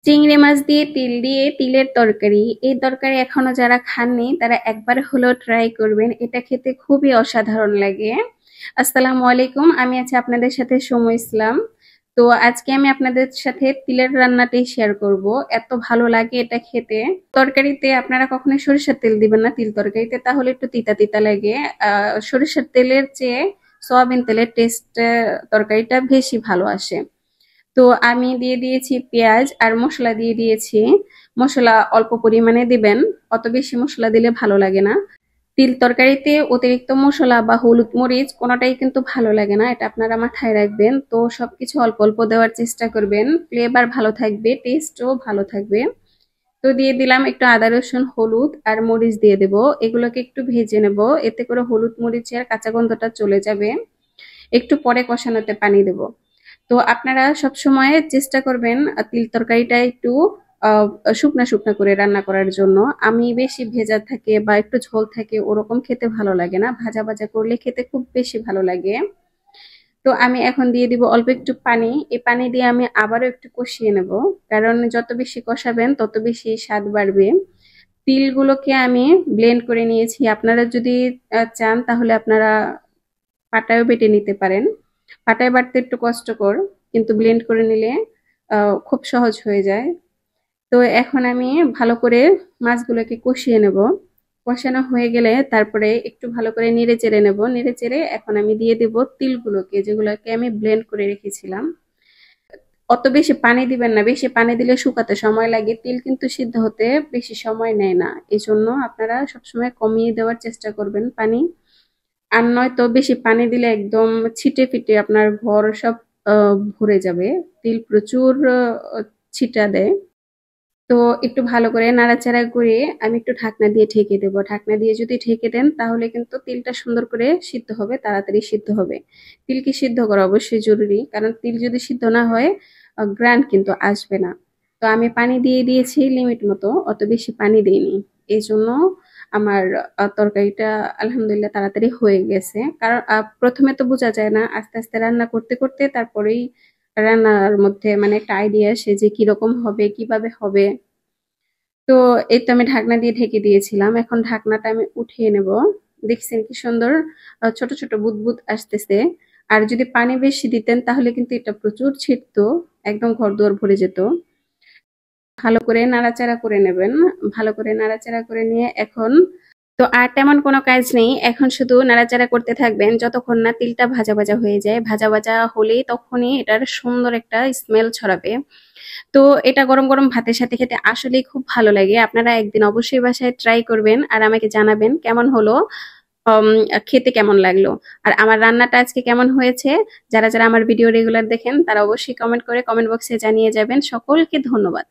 চিংড়ি মাছ দিয়ে তিল দিয়ে তিলের তরকারি। এই তরকারি এখনো যারা খাননি তারা একবার হলেও ট্রাই করবেন, এটা খেতে খুবই অসাধারণ লাগে। আসসালামু আলাইকুম, আমি আছি আপনাদের সাথে সময় ইসলাম। তো আজকে আমি আপনাদের সাথে তিলের রান্নাটাই শেয়ার করব। এত ভালো লাগে এটা খেতে। তরকারিতে আপনারা কখনোই সরিষার তেল দিবেন না তিল তরকারিতে, তাহলে একটু তিতা তিতা লাগে। সরিষার তেলের চেয়ে সয়াবিন তেলের টেস্ট তরকারিটা বেশি ভালো আসে। তো আমি দিয়ে দিয়েছি পেঁয়াজ আর মশলা দিয়ে দিয়েছি। মশলা অল্প পরিমাণে দিবেন, অত বেশি মশলা দিলে ভালো লাগে না। তিল তরকারিতে অতিরিক্ত মশলা বা হলুদ মরিচ কোনোটাই কিন্তু ভালো লাগে না, এটা আপনারা মাথায় রাখবেন। তো সবকিছু অল্প অল্প দেওয়ার চেষ্টা করবেন, ফ্লেভার ভালো থাকবে, টেস্টও ভালো থাকবে। তো দিয়ে দিলাম একটু আদা রসুন হলুদ আর মরিচ দিয়ে দেব। এগুলোকে একটু ভেজে নেব, এতে করে হলুদ মরিচের কাঁচা গন্ধটা চলে যাবে। একটু পরে কষানোতে পানি দেব। তো আপনারা সবসময় চেষ্টা করবেন তিল তরকারিটা একটু শুকনা শুকনা করে রান্না করার জন্য। আমি বেশি ভেজা থাকে বা একটু ঝোল থাকে ওরকম খেতে ভালো লাগে না, ভাজা ভাজা করলে খেতে খুব বেশি ভালো লাগে। তো আমি এখন দিয়ে দিব অল্প একটু পানি। এই পানি দিয়ে আমি আবারও একটু কষিয়ে নেব, কারণ যত বেশি কষাবেন তত বেশি স্বাদ বাড়বে। তিলগুলোকে আমি ব্লেন্ড করে নিয়েছি, আপনারা যদি চান তাহলে আপনারা পাটায়ও বেটে নিতে পারেন। পাটায় বাটতে একটু কষ্টকর, কিন্তু ব্লেন্ড করে নিলে খুব সহজ হয়ে যায়। তো এখন আমি ভালো করে মাছগুলোকে কষিয়ে নেব। কষানো হয়ে গেলে তারপরে একটু ভালো করে নেড়ে চেড়ে নেব। নেড়ে চেড়ে এখন আমি দিয়ে দেব তিলগুলোকে, যেগুলোকে আমি ব্লেন্ড করে রেখেছিলাম। অত বেশি পানি দিবেন না, বেশি পানি দিলে শুকাতে সময় লাগে, তিল কিন্তু সিদ্ধ হতে বেশি সময় নেয় না। এই জন্য আপনারা সবসময় কমিয়ে দেওয়ার চেষ্টা করবেন পানি। আর নয়তো বেশি পানি দিলে একদম ছিটে ফিটে আপনার ঘর সব ভরে যাবে। তিল প্রচুর ছিটা দেয়। তো একটু ভালো করে নাড়াচাড়া করে আমি একটু ঢাকনা দিয়ে ঢেকে দেবো। ঢাকনা দিয়ে যদি ঢেকে দেন তাহলে কিন্তু তিলটা সুন্দর করে সিদ্ধ হবে, তাড়াতাড়ি সিদ্ধ হবে। তিলকে সিদ্ধ করা অবশ্যই জরুরি, কারণ তিল যদি সিদ্ধ না হয় গ্রান কিন্তু আসবে না। তো আমি পানি দিয়ে দিয়েছি লিমিট মতো, অত বেশি পানি দিইনি। এই জন্য আমার তরকারিটা আলহামদুলিল্লাহ তাড়াতাড়ি হয়ে গেছে। কারণ প্রথমে তো বোঝা যায় না, আস্তে আস্তে রান্না করতে করতে তারপরেই রান্নার মধ্যে মানে একটা আইডিয়া আসে যে কিরকম হবে, কিভাবে হবে। তো এই তো আমি ঢাকনা দিয়ে ঢেকে দিয়েছিলাম, এখন ঢাকনাটা আমি উঠিয়ে নেব। দেখছেন কি সুন্দর ছোট ছোট বুদবুদ আসতেছে। আর যদি পানি বেশি দিতেন তাহলে কিন্তু এটা প্রচুর ছিটতো, একদম ঘরদুয়ার ভরে যেত। ভালো করে নাড়াচাড়া করে নেবেন। ভালো করে নাড়াচাড়া করে নিয়ে এখন তো আর তেমন কোনো কাজ নেই, এখন শুধু নাড়াচাড়া করতে থাকবেন যতক্ষণ না তিলটা ভাজা ভাজা হয়ে যায়। ভাজা ভাজা হলেই তখনই এটার সুন্দর একটা স্মেল ছড়াবে। তো এটা গরম গরম ভাতের সাথে খেতে আসলেই খুব ভালো লাগে। আপনারা একদিন অবশ্যই বাসায় ট্রাই করবেন আর আমাকে জানাবেন কেমন হলো, উম, খেতে কেমন লাগলো, আর আমার রান্নাটা আজকে কেমন হয়েছে। যারা যারা আমার ভিডিও রেগুলার দেখেন তারা অবশ্যই কমেন্ট করে কমেন্ট বক্সে জানিয়ে যাবেন। সকলকে ধন্যবাদ।